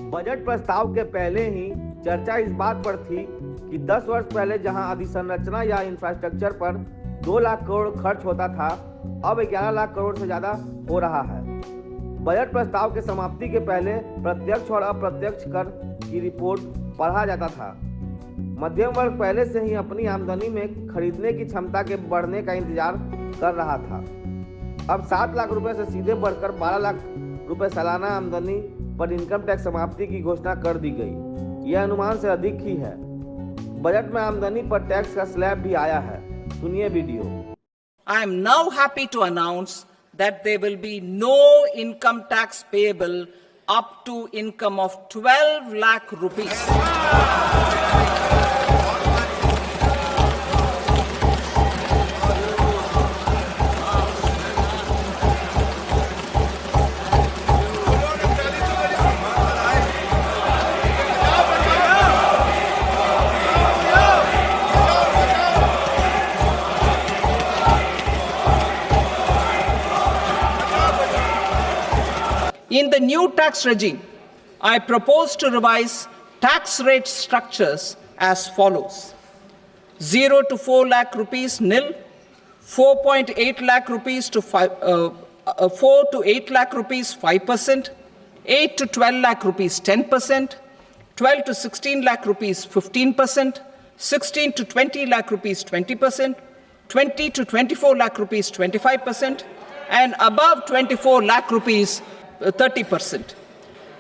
Budget प्रस्ताव के पहले ही चर्चा इस बात पर थी कि 10 वर्ष पहले जहां अधिसंरचना या इंफ्रास्ट्रक्चर पर 2 लाख करोड़ खर्च होता था, अब 11 लाख करोड़ से ज्यादा हो रहा है। बजट प्रस्ताव के समाप्ति के पहले प्रत्यक्ष और अप्रत्यक्ष कर की रिपोर्ट पढ़ा जाता था। मध्यम वर्ग पहले से ही अपनी आमदनी में खरीदने की क्षमता के बढ़ने का इंतजार कर रहा था। अब 7 लाख रुपए से सीधे बढ़कर 12 लाख रुपए सालाना आमदनी पर इनकम टैक्स समाप्ति की घोषणा कर दी गई। यह अनुमान से अधिक ही है। बजट में आमदनी पर टैक्स का स्लैब भी आया है। सुनिए video. I am now happy to announce that there will be no income tax payable up to income of 12 lakh rupees. In the new tax regime, I propose to revise tax rate structures as follows. 0 to 4 lakh rupees nil, 4.8 lakh rupees to 4 to 8 lakh rupees 5%, 8 to 12 lakh rupees 10%, 12 to 16 lakh rupees 15%, 16 to 20 lakh rupees 20%, 20 to 24 lakh rupees 25%, and above 24 lakh rupees 30%.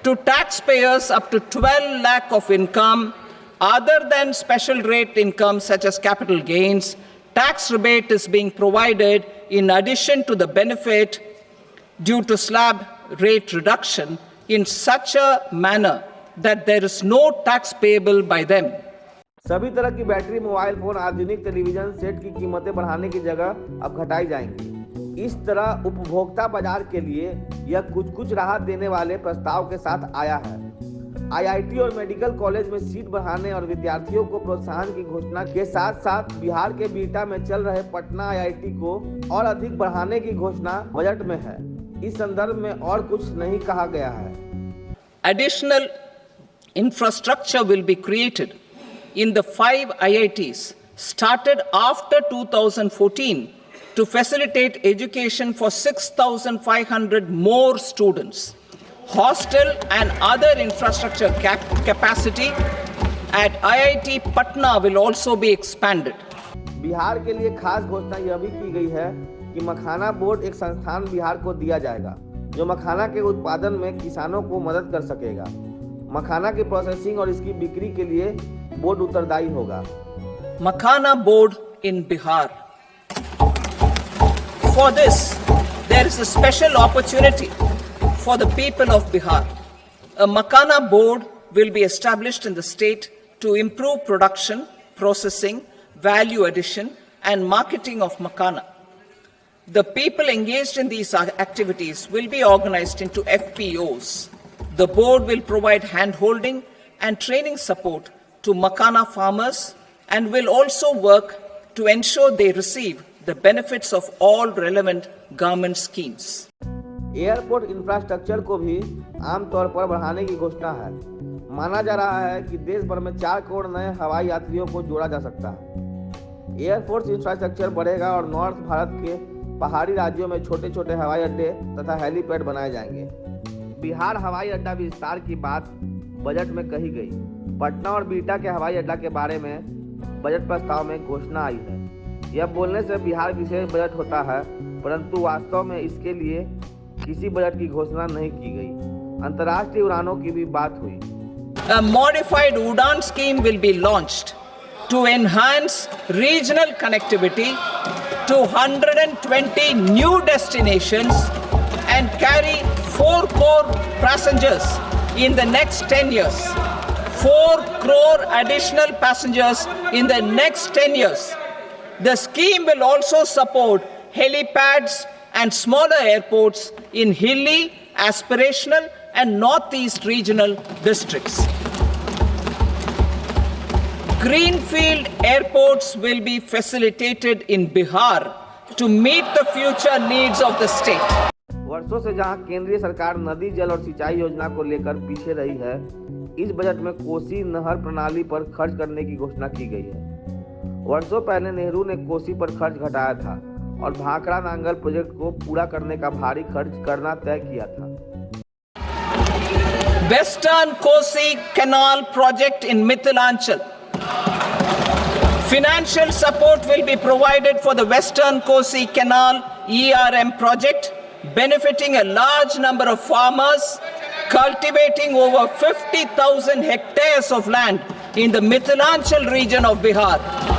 To taxpayers up to 12 lakh of income, other than special rate income such as capital gains, tax rebate is being provided in addition to the benefit due to slab rate reduction in such a manner that there is no tax payable by them. सभी तरह की battery, mobile phone, आधुनिक television set की कीमतें बढ़ाने की जगह अब घटाई जाएंगी। इस तरह उपभोक्ता बाजार के लिए यह कुछ राहत देने वाले प्रस्ताव के साथ आया है। आईआईटी और मेडिकल कॉलेज में सीट बढ़ाने और विद्यार्थियों को प्रोत्साहन की घोषणा के साथ साथ बिहार के बीटा में चल रहे पटना आईआईटी को और अधिक बढ़ाने की घोषणा बजट में है। इस संदर्भ में और कुछ नहीं कहा गया है। Additional infrastructure will be created in the 5 IITs started after 2014 to facilitate education for 6,500 more students. Hostel and other infrastructure capacity at IIT Patna will also be expanded. Bihar के लिए खास घोषणा यह भी की गई है कि मखाना बोर्ड एक संस्थान बिहार को दिया जाएगा जो मखाना के उत्पादन में किसानों को मदद कर सकेगा। मखाना की प्रोसेसिंग और इसकी बिक्री के लिए बोर्ड उत्तरदायी होगा। Makhana board in Bihar. For this, there is a special opportunity for the people of Bihar. A Makhana board will be established in the state to improve production, processing, value addition, and marketing of Makhana. The people engaged in these activities will be organized into FPOs. The board will provide hand-holding and training support to Makhana farmers and will also work to ensure they receive the benefits of all relevant government schemes. Airport infrastructure को भी आमतौर पर बढ़ाने की घोषणा है। माना जा रहा है कि देश भर में 4 करोड़ नए हवाई यात्रियों को जोड़ा जा सकता है। एयरफोर्स इंफ्रास्ट्रक्चर बढ़ेगा और नॉर्थ भारत के पहाड़ी राज्यों में छोटे छोटे हवाई अड्डे तथा हेलीपैड बनाए जाएंगे। बिहार हवाई अड्डा विस्तार की बात बजट में कही गई। पटना और बीटा के हवाई अड्डा के बारे में बजट प्रस्ताव में घोषणा आई है। यह बोलने से बिहार विशेष बजट होता है, परंतु वास्तव में इसके लिए किसी बजट की घोषणा नहीं की गई। अंतर्राष्ट्रीय उड़ानों की भी बात हुई। A modified Udan scheme will be launched to enhance regional connectivity to 120 new destinations and carry 4 crore passengers in the next 10 years. 4 crore additional passengers in the next 10 years. The scheme will also support helipads and smaller airports in hilly, aspirational and northeast regional districts. Greenfield airports will be facilitated in Bihar to meet the future needs of the state. वर्षों से जहां केंद्रीय सरकार नदी जल और सिंचाई योजना को लेकर पीछे रही है, इस बजट में कोसी नहर प्रणाली पर खर्च करने की घोषणा की गई है। वर्षों पहले नेहरू ने कोसी पर खर्च घटाया था और भाखड़ा नांगल प्रोजेक्ट को पूरा करने का भारी खर्च करना तय किया था। Western Kosi Canal project in Mithilanchal. Financial support will be provided for the Western Kosi Canal ERM project, benefiting a large number of farmers cultivating over 50,000 hectares of land in the Mithilanchal region of Bihar.